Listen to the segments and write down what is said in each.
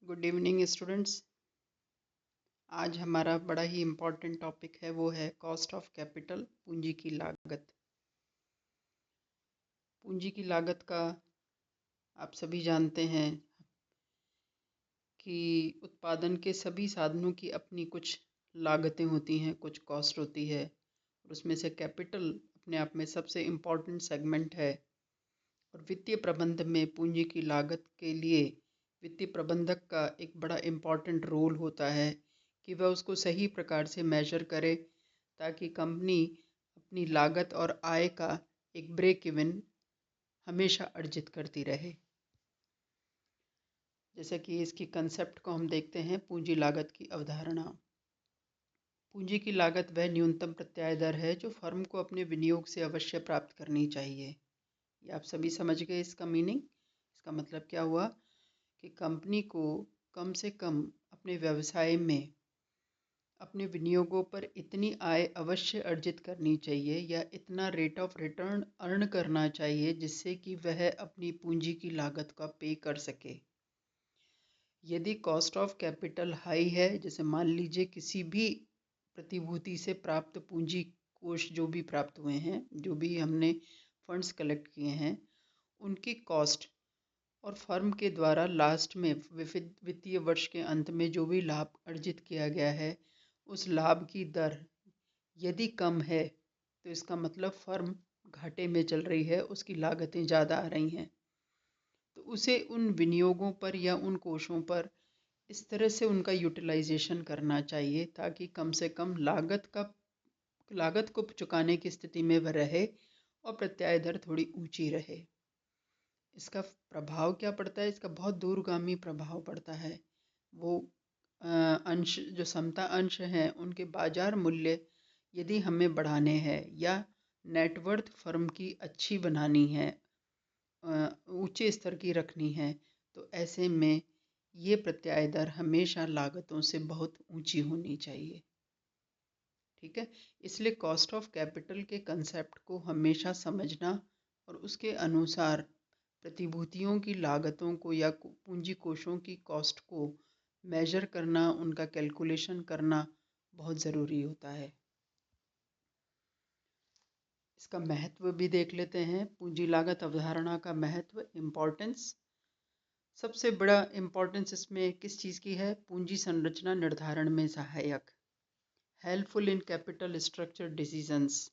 Good evening students. आज हमारा बड़ा ही इम्पोर्टेंट टॉपिक है, वो है कॉस्ट ऑफ कैपिटल, पूंजी की लागत। पूंजी की लागत का आप सभी जानते हैं कि उत्पादन के सभी साधनों की अपनी कुछ लागतें होती हैं, कुछ कॉस्ट होती है, और उसमें से कैपिटल अपने आप में सबसे इम्पोर्टेंट सेगमेंट है। और वित्तीय प्रबंध में पूंजी की लागत के लिए वित्तीय प्रबंधक का एक बड़ा इम्पॉर्टेंट रोल होता है कि वह उसको सही प्रकार से मेजर करे, ताकि कंपनी अपनी लागत और आय का एक ब्रेक इवन हमेशा अर्जित करती रहे। जैसे कि इसकी कंसेप्ट को हम देखते हैं, पूंजी लागत की अवधारणा। पूंजी की लागत वह न्यूनतम प्रत्याय दर है जो फर्म को अपने विनियोग से अवश्य प्राप्त करनी चाहिए। ये आप सभी समझ गए इसका मीनिंग। इसका मतलब क्या हुआ कि कंपनी को कम से कम अपने व्यवसाय में अपने विनियोगों पर इतनी आय अवश्य अर्जित करनी चाहिए या इतना रेट ऑफ रिटर्न अर्न करना चाहिए जिससे कि वह अपनी पूंजी की लागत का पे कर सके। यदि कॉस्ट ऑफ कैपिटल हाई है, जैसे मान लीजिए किसी भी प्रतिभूति से प्राप्त पूंजी कोष जो भी प्राप्त हुए हैं, जो भी हमने फंड्स कलेक्ट किए हैं, उनकी कॉस्ट और फर्म के द्वारा लास्ट में वित्तीय वर्ष के अंत में जो भी लाभ अर्जित किया गया है, उस लाभ की दर यदि कम है तो इसका मतलब फर्म घाटे में चल रही है, उसकी लागतें ज़्यादा आ रही हैं। तो उसे उन विनियोगों पर या उन कोषों पर इस तरह से उनका यूटिलाइजेशन करना चाहिए ताकि कम से कम लागत को चुकाने की स्थिति में वह रहे और प्रत्याय दर थोड़ी ऊंची रहे। इसका प्रभाव क्या पड़ता है? इसका बहुत दूरगामी प्रभाव पड़ता है। वो अंश जो समता अंश हैं, उनके बाजार मूल्य यदि हमें बढ़ाने हैं या नेटवर्थ फर्म की अच्छी बनानी है, ऊंचे स्तर की रखनी है, तो ऐसे में ये प्रत्याय दर हमेशा लागतों से बहुत ऊंची होनी चाहिए। ठीक है, इसलिए कॉस्ट ऑफ कैपिटल के कंसेप्ट को हमेशा समझना और उसके अनुसार प्रतिभूतियों की लागतों को या पूंजी कोषों की कॉस्ट को मेजर करना, उनका कैलकुलेशन करना बहुत ज़रूरी होता है। इसका महत्व भी देख लेते हैं। पूंजी लागत अवधारणा का महत्व, इम्पोर्टेंस। सबसे बड़ा इम्पोर्टेंस इसमें किस चीज़ की है? पूंजी संरचना निर्धारण में सहायक, helpful in capital structure decisions.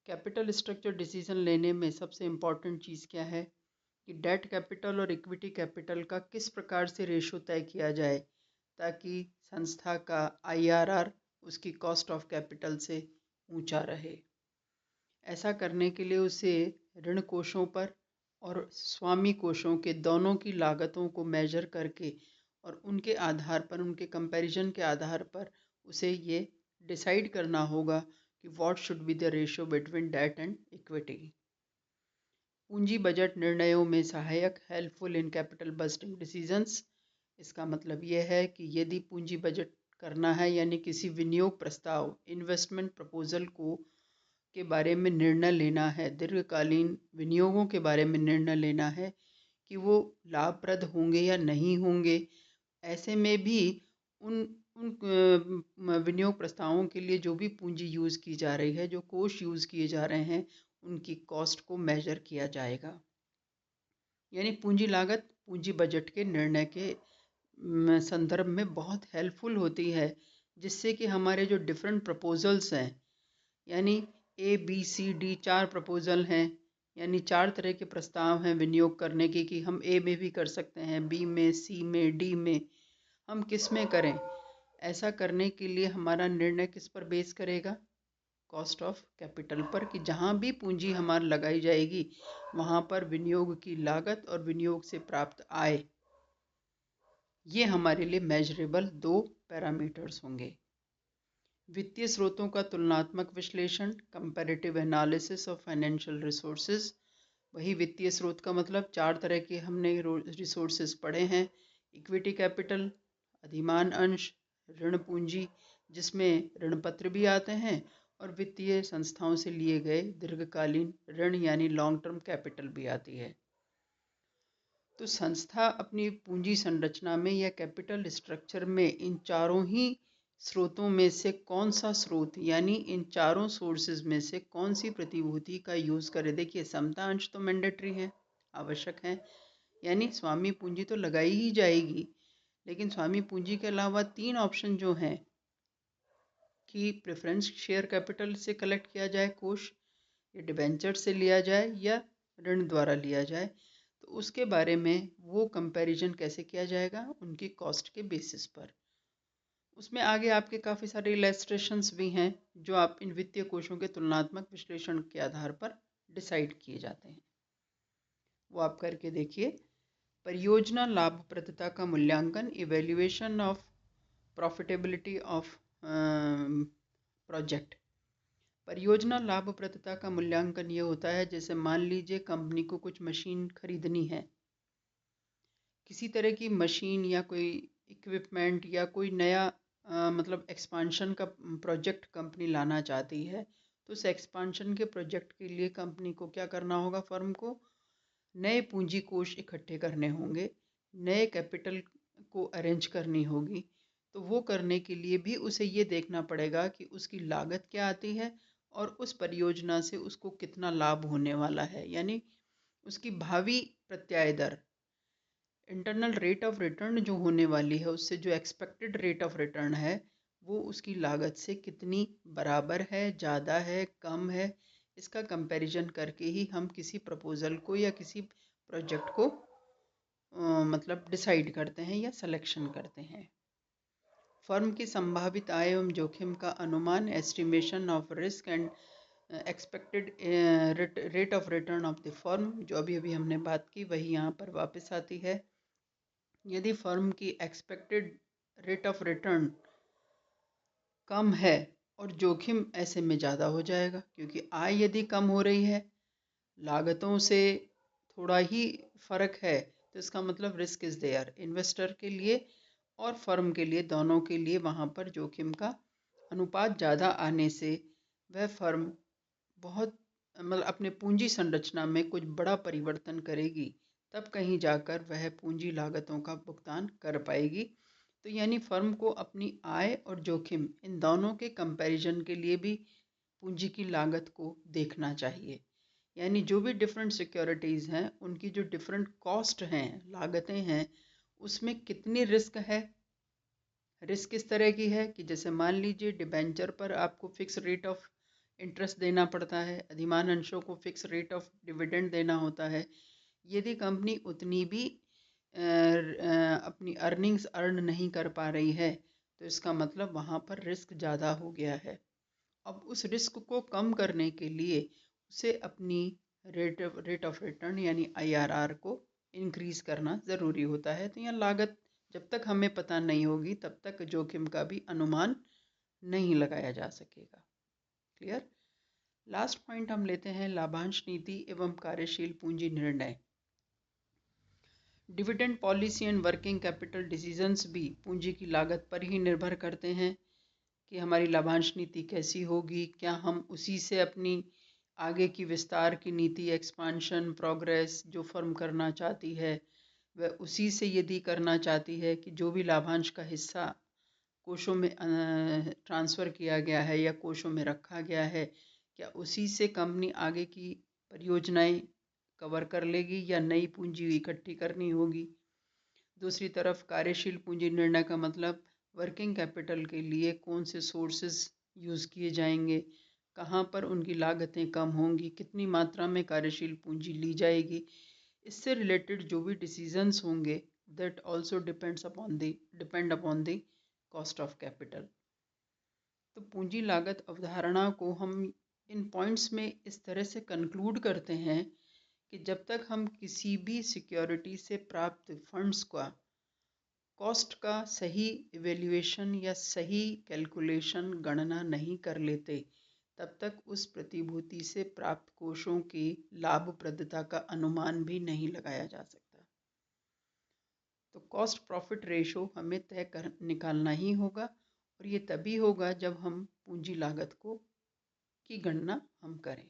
Capital structure decision लेने में सबसे इम्पोर्टेंट चीज़ क्या है कि डेट कैपिटल और इक्विटी कैपिटल का किस प्रकार से रेशो तय किया जाए ताकि संस्था का आईआरआर उसकी कॉस्ट ऑफ कैपिटल से ऊंचा रहे। ऐसा करने के लिए उसे ऋण कोषों पर और स्वामी कोषों के दोनों की लागतों को मेजर करके और उनके आधार पर, उनके कंपैरिजन के आधार पर उसे ये डिसाइड करना होगा कि what should be the ratio between debt and equity. पूंजी बजट निर्णयों में सहायक, helpful in capital budgeting decisions. इसका मतलब यह है कि यदि पूंजी बजट करना है, यानी किसी विनियोग प्रस्ताव, इन्वेस्टमेंट प्रपोजल को के बारे में निर्णय लेना है, दीर्घकालीन विनियोगों के बारे में निर्णय लेना है कि वो लाभप्रद होंगे या नहीं होंगे, ऐसे में भी उन उन विनियोग प्रस्तावों के लिए जो भी पूंजी यूज़ की जा रही है, जो कोष यूज़ किए जा रहे हैं, उनकी कॉस्ट को मेजर किया जाएगा। यानी पूंजी लागत पूंजी बजट के निर्णय के संदर्भ में बहुत हेल्पफुल होती है, जिससे कि हमारे जो डिफरेंट प्रपोजल्स हैं, यानी ABCD 4 प्रपोजल हैं, यानी 4 तरह के प्रस्ताव हैं विनियोग करने के कि हम A में भी कर सकते हैं, B में, C में, D में, हम किस में करें। ऐसा करने के लिए हमारा निर्णय किस पर बेस करेगा? कॉस्ट ऑफ कैपिटल पर, कि जहाँ भी पूंजी हमारी लगाई जाएगी वहाँ पर विनियोग की लागत और विनियोग से प्राप्त आय, ये हमारे लिए मेजरेबल 2 पैरामीटर्स होंगे। वित्तीय स्रोतों का तुलनात्मक विश्लेषण, comparative analysis of financial resources. वही वित्तीय स्रोत का मतलब 4 तरह के हमने रिसोर्सेज पढ़े हैं। इक्विटी कैपिटल, अधिमान अंश, ऋण पूंजी जिसमें ऋण पत्र भी आते हैं, और वित्तीय संस्थाओं से लिए गए दीर्घकालीन ऋण यानी लॉन्ग टर्म कैपिटल भी आती है। तो संस्था अपनी पूंजी संरचना में या कैपिटल स्ट्रक्चर में इन चारों ही स्रोतों में से कौन सा स्रोत, यानी इन चारों सोर्सेज में से कौन सी प्रतिभूति का यूज करे। देखिए, समता अंश तो मैंडेटरी है, आवश्यक है, यानी स्वामी पूंजी तो लगाई ही जाएगी। लेकिन स्वामी पूंजी के अलावा 3 ऑप्शन जो हैं कि प्रेफरेंस शेयर कैपिटल से कलेक्ट किया जाए कोष, या डिबेंचर से लिया जाए, या ऋण द्वारा लिया जाए, तो उसके बारे में वो कंपैरिजन कैसे किया जाएगा, उनकी कॉस्ट के बेसिस पर। उसमें आगे आपके काफ़ी सारे इलस्ट्रेशंस भी हैं जो आप इन वित्तीय कोषों के तुलनात्मक विश्लेषण के आधार पर डिसाइड किए जाते हैं, वो आप करके देखिए। परियोजना लाभप्रदता का मूल्यांकन, evaluation of profitability of project. परियोजना लाभप्रदता का मूल्यांकन ये होता है, जैसे मान लीजिए कंपनी को कुछ मशीन खरीदनी है, किसी तरह की मशीन या कोई इक्विपमेंट या कोई नया मतलब एक्सपांशन का प्रोजेक्ट कंपनी लाना चाहती है, तो उस एक्सपांशन के प्रोजेक्ट के लिए कंपनी को क्या करना होगा, फर्म को नए पूंजी कोष इकट्ठे करने होंगे, नए कैपिटल को अरेंज करनी होगी। तो वो करने के लिए भी उसे ये देखना पड़ेगा कि उसकी लागत क्या आती है और उस परियोजना से उसको कितना लाभ होने वाला है, यानी उसकी भावी प्रत्याय दर, इंटरनल रेट ऑफ रिटर्न जो होने वाली है, उससे जो एक्सपेक्टेड रेट ऑफ रिटर्न है वो उसकी लागत से कितनी बराबर है, ज़्यादा है, कम है। इसका कंपैरिजन करके ही हम किसी प्रपोजल को या किसी प्रोजेक्ट को मतलब डिसाइड करते हैं या सिलेक्शन करते हैं। फर्म की संभावित आय एवं जोखिम का अनुमान, estimation of risk and expected rate of return of the firm, जो अभी अभी हमने बात की वही यहाँ पर वापस आती है। यदि फर्म की एक्सपेक्टेड रेट ऑफ रिटर्न कम है और जोखिम ऐसे में ज़्यादा हो जाएगा, क्योंकि आय यदि कम हो रही है, लागतों से थोड़ा ही फर्क है, तो इसका मतलब रिस्क इज़ देयर, इन्वेस्टर के लिए और फर्म के लिए, दोनों के लिए वहाँ पर जोखिम का अनुपात ज़्यादा आने से वह फर्म बहुत मतलब अपने पूंजी संरचना में कुछ बड़ा परिवर्तन करेगी, तब कहीं जाकर वह पूंजी लागतों का भुगतान कर पाएगी। तो यानी फर्म को अपनी आय और जोखिम इन दोनों के कंपैरिजन के लिए भी पूंजी की लागत को देखना चाहिए। यानी जो भी डिफरेंट सिक्योरिटीज़ हैं उनकी जो डिफरेंट कॉस्ट हैं, लागतें हैं, उसमें कितनी रिस्क है। रिस्क इस तरह की है कि जैसे मान लीजिए डिबेंचर पर आपको फिक्स रेट ऑफ इंटरेस्ट देना पड़ता है, अधिमान अंशों को फिक्स रेट ऑफ डिविडेंड देना होता है। यदि कंपनी उतनी भी अपनी अर्निंग्स अर्न नहीं कर पा रही है, तो इसका मतलब वहाँ पर रिस्क ज़्यादा हो गया है। अब उस रिस्क को कम करने के लिए उसे अपनी रेट ऑफ रिटर्न यानी IRR को इंक्रीज करना ज़रूरी होता है। तो यहाँ लागत जब तक हमें पता नहीं होगी तब तक जोखिम का भी अनुमान नहीं लगाया जा सकेगा। क्लियर। लास्ट पॉइंट हम लेते हैं लाभांश नीति एवं कार्यशील पूंजी निर्णय। Dividend policy and working capital decisions भी पूंजी की लागत पर ही निर्भर करते हैं कि हमारी लाभांश नीति कैसी होगी, क्या हम उसी से अपनी आगे की विस्तार की नीति, एक्सपांशन, प्रोग्रेस जो फर्म करना चाहती है वह उसी से यदि करना चाहती है कि जो भी लाभांश का हिस्सा कोषों में ट्रांसफ़र किया गया है या कोषों में रखा गया है, क्या उसी से कंपनी आगे की परियोजनाएं कवर कर लेगी या नई पूंजी इकट्ठी करनी होगी। दूसरी तरफ कार्यशील पूंजी निर्णय का मतलब वर्किंग कैपिटल के लिए कौन से सोर्सेज यूज़ किए जाएंगे, कहाँ पर उनकी लागतें कम होंगी, कितनी मात्रा में कार्यशील पूंजी ली जाएगी। इससे रिलेटेड जो भी डिसीजंस होंगे that also depend upon the cost of capital. तो पूंजी लागत अवधारणा को हम इन पॉइंट्स में इस तरह से कंक्लूड करते हैं कि जब तक हम किसी भी सिक्योरिटी से प्राप्त फंड्स का कॉस्ट का सही इवेल्युएशन या सही कैलकुलेशन गणना नहीं कर लेते, तब तक उस प्रतिभूति से प्राप्त कोषों की लाभप्रदता का अनुमान भी नहीं लगाया जा सकता। तो कॉस्ट प्रॉफिट रेशो हमें तय कर निकालना ही होगा, और ये तभी होगा जब हम पूंजी लागत को की गणना हम करें।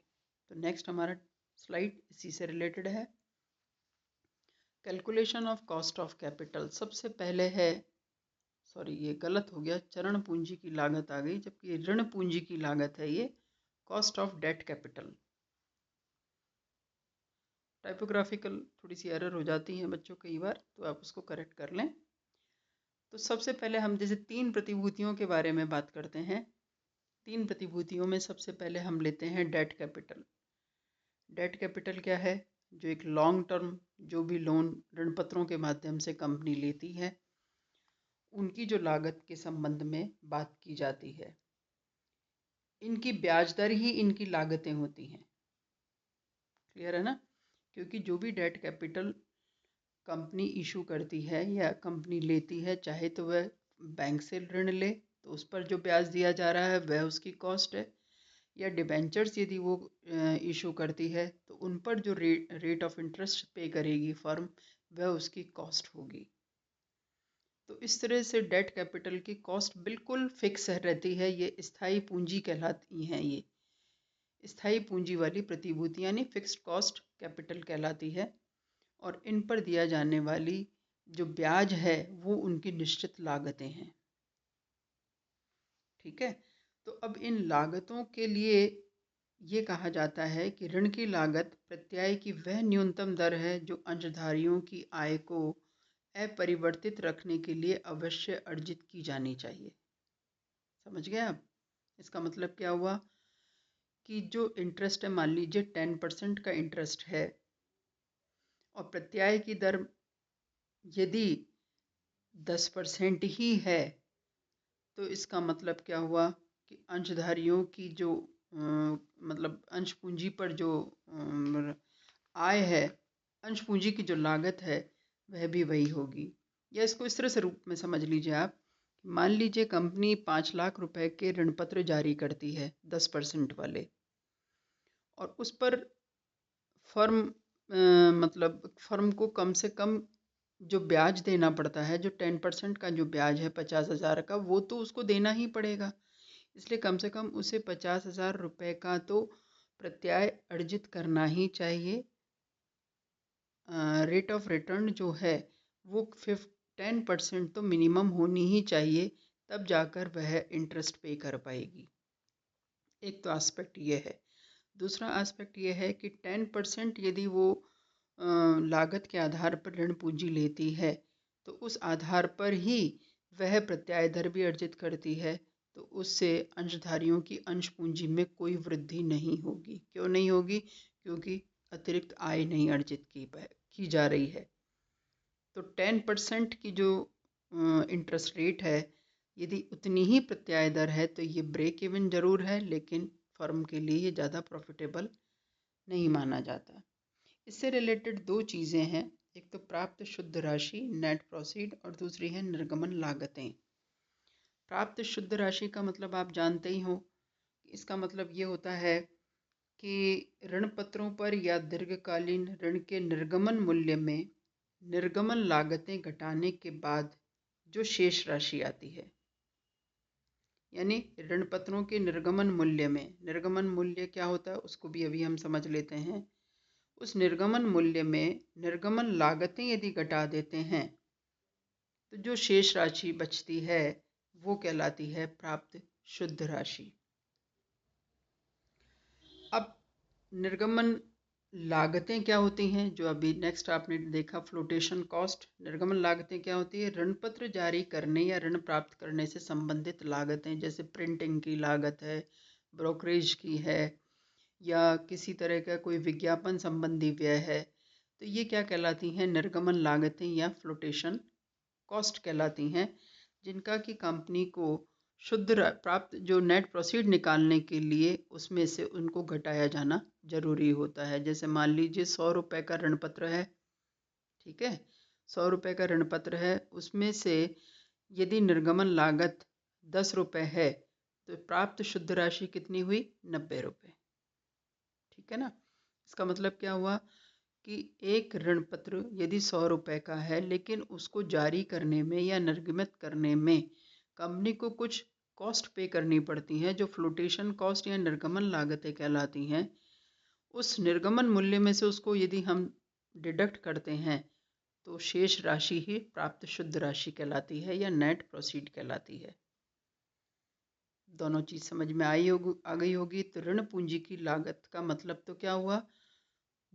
तो नेक्स्ट हमारा स्लाइड इसी से रिलेटेड है। Calculation of cost of capital. सबसे पहले है, सॉरी ये गलत हो गया, चरण पूंजी की लागत आ गई, जबकि ऋण पूंजी की लागत है ये cost of debt capital. Typographical थोड़ी सी एरर हो जाती है बच्चों कई बार, तो आप उसको करेक्ट कर लें। तो सबसे पहले हम जैसे 3 प्रतिभूतियों के बारे में बात करते हैं। 3 प्रतिभूतियों में सबसे पहले हम लेते हैं डेट कैपिटल। डेट कैपिटल क्या है? जो एक लॉन्ग टर्म जो भी लोन ऋण पत्रों के माध्यम से कंपनी लेती है, उनकी जो लागत के संबंध में बात की जाती है। इनकी ब्याज दर ही इनकी लागतें होती हैं। क्लियर है ना? क्योंकि जो भी डेट कैपिटल कंपनी इशू करती है या कंपनी लेती है, चाहे तो वह बैंक से ऋण ले तो उस पर जो ब्याज दिया जा रहा है वह उसकी कॉस्ट है, या डिबेंचर्स यदि वो इशू करती है तो उन पर जो रेट ऑफ इंटरेस्ट पे करेगी फर्म, वह उसकी कॉस्ट होगी। तो इस तरह से डेट कैपिटल की कॉस्ट बिल्कुल फिक्स रहती है। ये स्थायी पूंजी कहलाती हैं। ये स्थायी पूंजी वाली प्रतिभूति यानी फिक्स्ड कॉस्ट कैपिटल कहलाती है, और इन पर दिया जाने वाली जो ब्याज है वो उनकी निश्चित लागतें हैं। ठीक है, तो अब इन लागतों के लिए ये कहा जाता है कि ऋण की लागत प्रत्याय की वह न्यूनतम दर है जो अंशधारियों की आय को अपरिवर्तित रखने के लिए अवश्य अर्जित की जानी चाहिए। समझ गए आप? इसका मतलब क्या हुआ कि जो इंटरेस्ट है, मान लीजिए 10% का इंटरेस्ट है और प्रत्याय की दर यदि 10% ही है, तो इसका मतलब क्या हुआ कि अंशधारियों की जो मतलब अंश पूंजी पर जो आय है, अंश पूंजी की जो लागत है वह भी वही होगी। या इसको इस तरह से रूप में समझ लीजिए आप, मान लीजिए कंपनी 5 लाख रुपए के ऋण पत्र जारी करती है 10% वाले, और उस पर फर्म मतलब फर्म को कम से कम जो ब्याज देना पड़ता है, जो 10% का जो ब्याज है 50,000 का, वो तो उसको देना ही पड़ेगा। इसलिए कम से कम उसे 50,000 रुपये का तो प्रत्याय अर्जित करना ही चाहिए। रेट ऑफ रिटर्न जो है वो 10% तो मिनिमम होनी ही चाहिए, तब जाकर वह इंटरेस्ट पे कर पाएगी। एक तो एस्पेक्ट ये है। दूसरा एस्पेक्ट ये है कि 10% यदि वो लागत के आधार पर ऋण पूंजी लेती है, तो उस आधार पर ही वह प्रत्याय दर भी अर्जित करती है, तो उससे अंशधारियों की अंश पूंजी में कोई वृद्धि नहीं होगी। क्यों नहीं होगी? क्योंकि अतिरिक्त आय नहीं अर्जित की जा रही है। तो 10% की जो इंटरेस्ट रेट है, यदि उतनी ही प्रत्याय दर है तो ये ब्रेक इवन जरूर है, लेकिन फर्म के लिए ये ज़्यादा प्रॉफिटेबल नहीं माना जाता। इससे रिलेटेड 2 चीज़ें हैं, एक तो प्राप्त शुद्ध राशि नेट प्रोसीड, और दूसरी है निर्गमन लागतें। प्राप्त शुद्ध राशि का मतलब आप जानते ही हो, इसका मतलब ये होता है कि ऋण पत्रों पर या दीर्घकालीन ऋण के निर्गमन मूल्य में निर्गमन लागतें घटाने के बाद जो शेष राशि आती है, यानी ऋण पत्रों के निर्गमन मूल्य में, निर्गमन मूल्य क्या होता है उसको भी अभी हम समझ लेते हैं। उस निर्गमन मूल्य में निर्गमन लागतें यदि घटा देते हैं तो जो शेष राशि बचती है वो कहलाती है प्राप्त शुद्ध राशि। अब निर्गमन लागतें क्या होती हैं, जो अभी नेक्स्ट आपने देखा फ्लोटेशन कॉस्ट। निर्गमन लागतें क्या होती है? ऋण पत्र जारी करने या ऋण प्राप्त करने से संबंधित लागतें, जैसे प्रिंटिंग की लागत है, ब्रोकरेज की है, या किसी तरह का कोई विज्ञापन संबंधी व्यय है, तो ये क्या कहलाती हैं? निर्गमन लागतें या फ्लोटेशन कॉस्ट कहलाती हैं, जिनका कि कंपनी को शुद्ध प्राप्त जो नेट प्रोसीड निकालने के लिए उसमें से उनको घटाया जाना जरूरी होता है। जैसे मान लीजिए 100 रुपये का ऋण पत्र है, ठीक है, 100 रुपये का ऋण पत्र है, उसमें से यदि निर्गमन लागत 10 रुपये है तो प्राप्त शुद्ध राशि कितनी हुई? 90 रुपये। ठीक है ना? इसका मतलब क्या हुआ कि एक ऋण पत्र यदि 100 रुपये का है, लेकिन उसको जारी करने में या निर्गमित करने में कंपनी को कुछ कॉस्ट पे करनी पड़ती हैं, जो फ्लोटेशन कॉस्ट या निर्गमन लागतें कहलाती हैं। उस निर्गमन मूल्य में से उसको यदि हम डिडक्ट करते हैं तो शेष राशि ही प्राप्त शुद्ध राशि कहलाती है या नेट प्रोसीड कहलाती है। दोनों चीज समझ में आ गई होगी। तो ऋण पूंजी की लागत का मतलब तो क्या हुआ,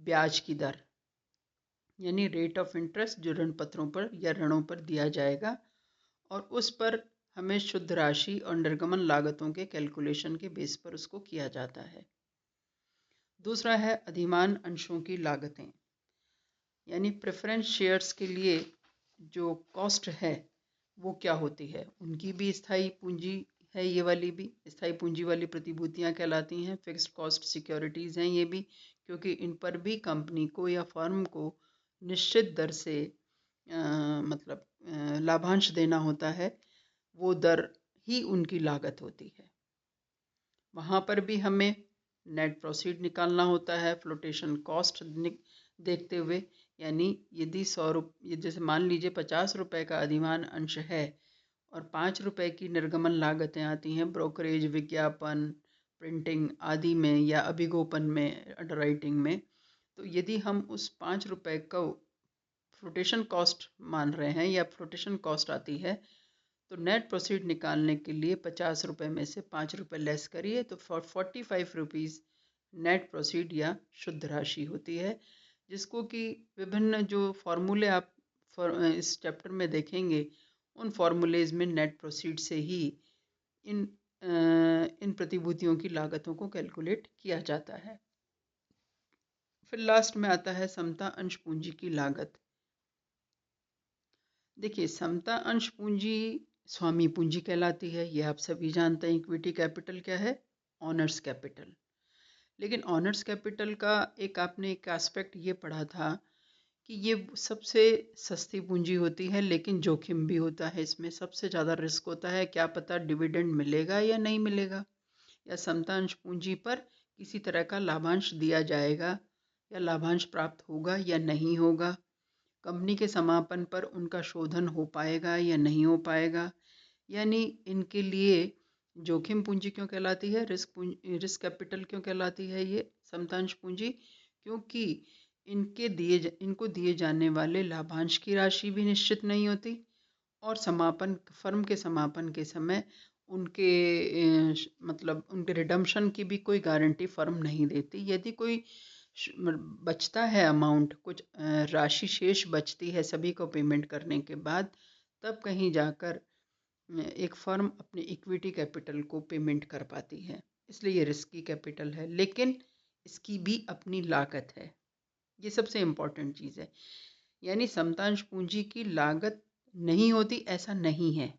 ब्याज की दर, यानी रेट ऑफ इंटरेस्ट जो ऋण पत्रों पर या ऋणों पर दिया जाएगा, और उस पर हमें शुद्ध राशि और निर्गमन लागतों के कैलकुलेशन के बेस पर उसको किया जाता है। दूसरा है अधिमान अंशों की लागतें, यानी प्रेफरेंस शेयर्स के लिए जो कॉस्ट है वो क्या होती है, उनकी भी स्थायी पूंजी है, ये वाली भी स्थायी पूंजी वाली प्रतिभूतियां कहलाती हैं। फिक्स्ड कॉस्ट सिक्योरिटीज़ हैं ये भी, क्योंकि इन पर भी कंपनी को या फर्म को निश्चित दर से मतलब लाभांश देना होता है, वो दर ही उनकी लागत होती है। वहाँ पर भी हमें नेट प्रोसीड निकालना होता है फ्लोटेशन कॉस्ट देखते हुए, यानी यदि 100 रुपये, जैसे मान लीजिए 50 रुपये का अधिमान अंश है और 5 रुपये की निर्गमन लागतें आती हैं ब्रोकरेज, विज्ञापन, प्रिंटिंग आदि में या अभिगोपन में, अंडरराइटिंग में, तो यदि हम उस 5 रुपये को फ्लोटेशन कॉस्ट मान रहे हैं या फ्लोटेशन कॉस्ट आती है, तो नेट प्रोसीड निकालने के लिए 50 रुपये में से 5 रुपये लेस करिए तो 45 रुपीज़ नेट प्रोसीड या शुद्ध राशि होती है, जिसको कि विभिन्न जो फॉर्मूले आप इस चैप्टर में देखेंगे, उन फॉर्मूलेज में नेट प्रोसीड से ही इन प्रतिभूतियों की लागतों को कैलकुलेट किया जाता है। फिर लास्ट में आता है समता अंश पूंजी की लागत। देखिए, समता अंश पूंजी स्वामी पूंजी कहलाती है, ये आप सभी जानते हैं। इक्विटी कैपिटल क्या है, ऑनर्स कैपिटल। लेकिन ऑनर्स कैपिटल का आपने एक एस्पेक्ट ये पढ़ा था कि ये सबसे सस्ती पूंजी होती है, लेकिन जोखिम भी होता है, इसमें सबसे ज़्यादा रिस्क होता है, क्या पता डिविडेंड मिलेगा या नहीं मिलेगा, या समता अंश पूंजी पर किसी तरह का लाभांश दिया जाएगा या लाभांश प्राप्त होगा या नहीं होगा, कंपनी के समापन पर उनका शोधन हो पाएगा या नहीं हो पाएगा। यानी इनके लिए जोखिम पूंजी क्यों कहलाती है, रिस्क कैपिटल क्यों कहलाती है ये समतांश पूंजी, क्योंकि इनको दिए जाने वाले लाभांश की राशि भी निश्चित नहीं होती, और फर्म के समापन के समय उनके मतलब उनके रिडम्पशन की भी कोई गारंटी फर्म नहीं देती। यदि कोई बचता है अमाउंट, कुछ राशि शेष बचती है सभी को पेमेंट करने के बाद, तब कहीं जाकर एक फर्म अपने इक्विटी कैपिटल को पेमेंट कर पाती है, इसलिए ये रिस्की कैपिटल है, लेकिन इसकी भी अपनी लागत है। ये सबसे इम्पोर्टेंट चीज़ है, यानी समतांश पूंजी की लागत नहीं होती ऐसा नहीं है।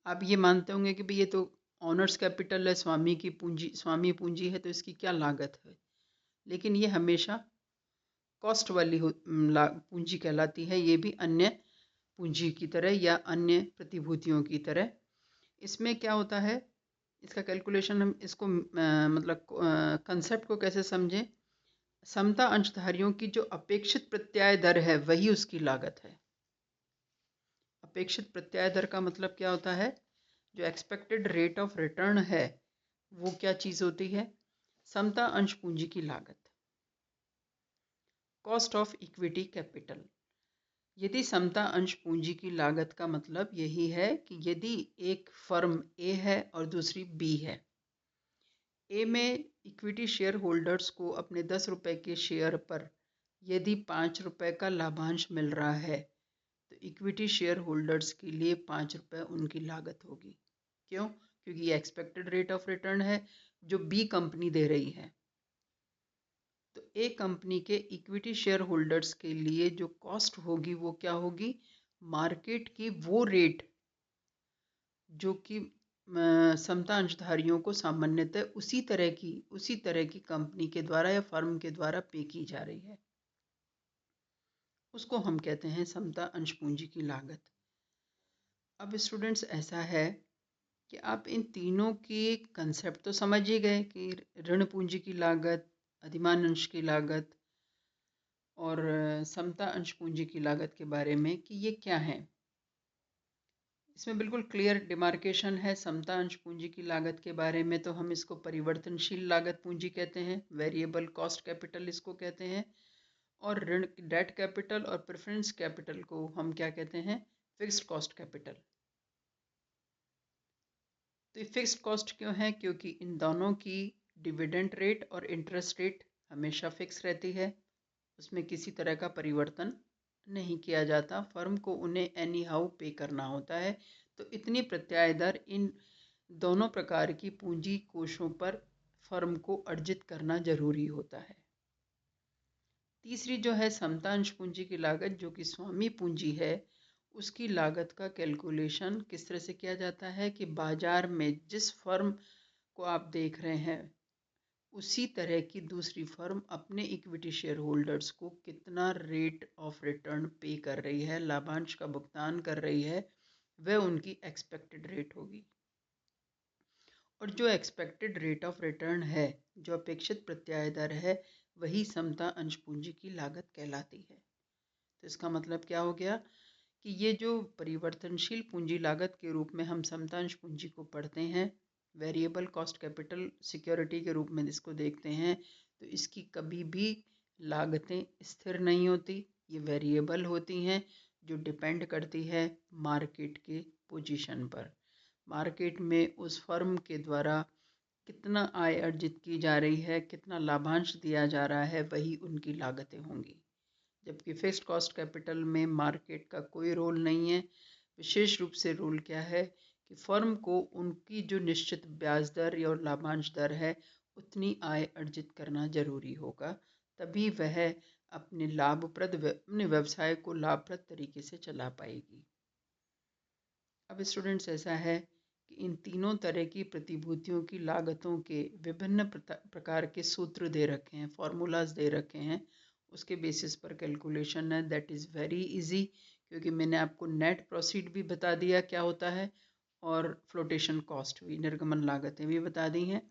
आप ये मानते होंगे कि भाई ये तो ऑनर्स कैपिटल है, स्वामी पूंजी है, तो इसकी क्या लागत है, लेकिन ये हमेशा कॉस्ट वाली पूंजी कहलाती है, ये भी अन्य पूंजी की तरह या अन्य प्रतिभूतियों की तरह। इसमें क्या होता है, इसका कैलकुलेशन हम इसको मतलब कंसेप्ट को कैसे समझें, समता अंशधारियों की जो अपेक्षित प्रत्याय दर है वही उसकी लागत है। अपेक्षित प्रत्याय दर का मतलब क्या होता है, जो एक्सपेक्टेड रेट ऑफ रिटर्न है वो क्या चीज़ होती है, समता अंश पूंजी की लागत। कॉस्ट ऑफ इक्विटी कैपिटल, यदि समता अंश पूंजी की लागत का मतलब यही है कि यदि एक फर्म ए है और दूसरी बी है, ए में इक्विटी शेयर होल्डर्स को अपने 10 रुपए के शेयर पर यदि 5 रुपए का लाभांश मिल रहा है, तो इक्विटी शेयर होल्डर्स के लिए 5 रुपए उनकी लागत होगी। क्यों? क्योंकि ये एक्सपेक्टेड रेट ऑफ रिटर्न है जो बी कंपनी दे रही है। तो ए कंपनी के इक्विटी शेयर होल्डर्स के लिए जो कॉस्ट होगी वो क्या होगी, मार्केट की वो रेट जो कि समता अंशधारियों को सामान्यतः उसी तरह की कंपनी के द्वारा या फर्म के द्वारा पे की जा रही है, उसको हम कहते हैं समता अंश पूंजी की लागत। अब स्टूडेंट्स ऐसा है कि आप इन तीनों की कंसेप्ट तो समझ ही गए कि ऋण पूंजी की लागत, अधिमान अंश की लागत और समता अंश पूंजी की लागत के बारे में कि ये क्या है। इसमें बिल्कुल क्लियर डिमार्केशन है। समता अंश पूंजी की लागत के बारे में तो हम इसको परिवर्तनशील लागत पूंजी कहते हैं, वेरिएबल कॉस्ट कैपिटल इसको कहते हैं, और ऋण डेट कैपिटल और प्रेफरेंस कैपिटल को हम क्या कहते हैं, फिक्स्ड कॉस्ट कैपिटल। तो ये फिक्स्ड कॉस्ट क्यों है, क्योंकि इन दोनों की डिविडेंड रेट और इंटरेस्ट रेट हमेशा फिक्स रहती है, उसमें किसी तरह का परिवर्तन नहीं किया जाता, फर्म को उन्हें एनी हाउ पे करना होता है। तो इतनी प्रत्याय दर इन दोनों प्रकार की पूंजी कोषों पर फर्म को अर्जित करना जरूरी होता है। तीसरी जो है समतांश पूंजी की लागत, जो कि स्वामी पूंजी है, उसकी लागत का कैलकुलेशन किस तरह से किया जाता है कि बाजार में जिस फर्म को आप देख रहे हैं उसी तरह की दूसरी फर्म अपने इक्विटी शेयर होल्डर्स को कितना रेट ऑफ रिटर्न पे कर रही है, लाभांश का भुगतान कर रही है, वह उनकी एक्सपेक्टेड रेट होगी। और जो एक्सपेक्टेड रेट ऑफ रिटर्न है, जो अपेक्षित प्रत्याय दर है, वही समता अंश पूंजी की लागत कहलाती है। तो इसका मतलब क्या हो गया कि ये जो परिवर्तनशील पूंजी लागत के रूप में हम समतांश पूंजी को पढ़ते हैं, वेरिएबल कॉस्ट कैपिटल सिक्योरिटी के रूप में इसको देखते हैं, तो इसकी कभी भी लागतें स्थिर नहीं होती, ये वेरिएबल होती हैं, जो डिपेंड करती है मार्केट के पोजीशन पर। मार्केट में उस फर्म के द्वारा कितना आय अर्जित की जा रही है, कितना लाभांश दिया जा रहा है, वही उनकी लागतें होंगी। जबकि फिक्स्ड कॉस्ट कैपिटल में मार्केट का कोई रोल नहीं है। विशेष रूप से रोल क्या है कि फर्म को उनकी जो निश्चित ब्याज दर या लाभांश दर है, उतनी आय अर्जित करना जरूरी होगा, तभी वह अपने अपने व्यवसाय को लाभप्रद तरीके से चला पाएगी। अब स्टूडेंट्स, ऐसा है कि इन तीनों तरह की प्रतिभूतियों की लागतों के विभिन्न प्रकार के सूत्र दे रखे हैं, फॉर्मूलाज दे रखे हैं, उसके बेसिस पर कैलकुलेशन है। दैट इज़ वेरी इजी, क्योंकि मैंने आपको नेट प्रोसीड भी बता दिया क्या होता है, और फ्लोटेशन कॉस्ट भी, निर्गमन लागतें भी बता दी हैं।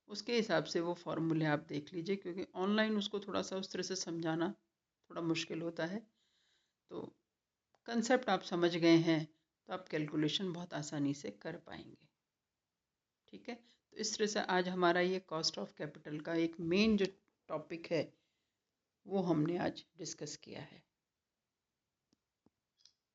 उसके हिसाब से वो फॉर्मूले आप देख लीजिए, क्योंकि ऑनलाइन उसको थोड़ा सा उस तरह से समझाना थोड़ा मुश्किल होता है। तो कंसेप्ट आप समझ गए हैं तो आप कैलकुलेशन बहुत आसानी से कर पाएंगे। ठीक है, तो इस तरह से आज हमारा ये कॉस्ट ऑफ कैपिटल का एक मेन जो टॉपिक है वो हमने आज डिस्कस किया है।